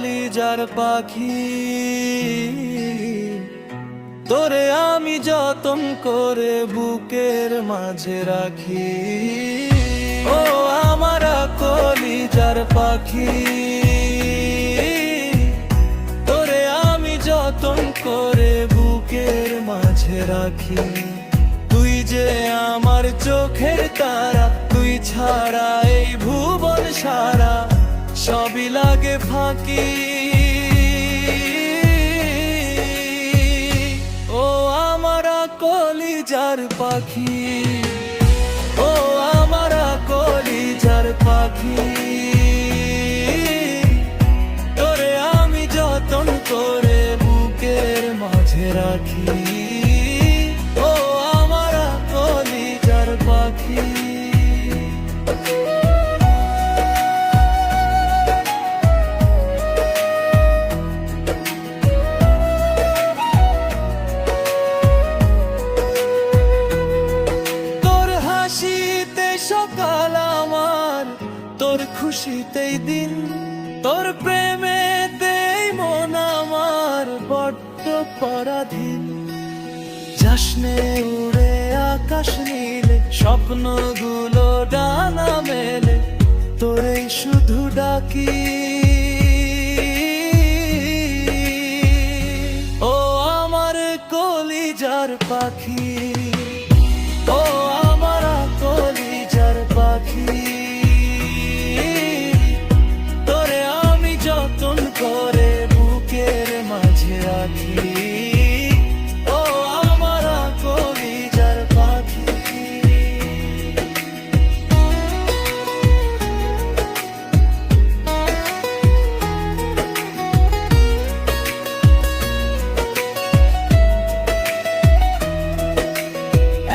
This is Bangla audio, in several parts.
কলিজার পাখি, তোরে আমি যতন করে বুকের মাঝে রাখি। ও আমার কলিজার পাখি, তোরে আমি যতন করে বুকের মাঝে রাখি। তুই যে আমার চোখের তারা, তুই ছাড়া এই ভুবন সারা সবই লাগে ফাঁকি। ও আমার কলিজার পাখি, ও আমার কলিজার পাখি, তোরে আমি যতন করে বুকের মাঝে রাখি। ও আমার কলিজার পাখি। সকাল আমার, তোর খুশিতেই দিন, তোর প্রেমেতেই মন আমার বড্ড পরাধীন। যাসনে উড়ে আকাশ নীলে, স্বপ্নগুলো ডানা মেলে, তোরেই শুধু ডাকি। ও আমার কলিজার পাখি, ও আমার কলিজার পাখি, তোরে আমি যতন করে বুকের মাঝে রাখি। ও আমার কলিজার পাখি।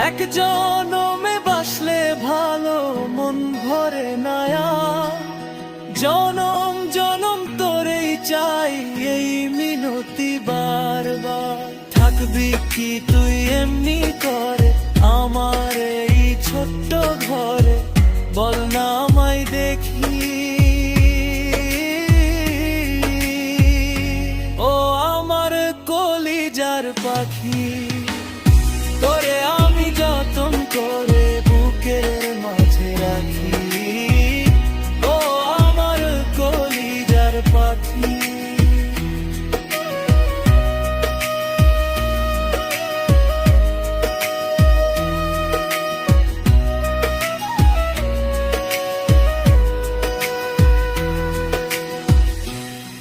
এক জনমে বাসলে ভালো মন ভরে নায়া, জনম জনম তোরেই চাই এই মিনতি বারবার। থাকবি কি তুই এমনি করে আমার এই ছোট্ট ঘরে, বল না আমায় দেখি। ও আমার কলিজার পাখি, তোরে আমি যতন করে বুকের মাঝে রাখি। ও আমার কলিজার পাখি।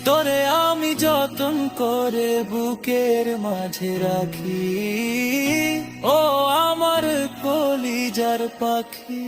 তোরে আমি যতন করে বুকের মাঝে রাখি। ও আমার কলিজার পাখি।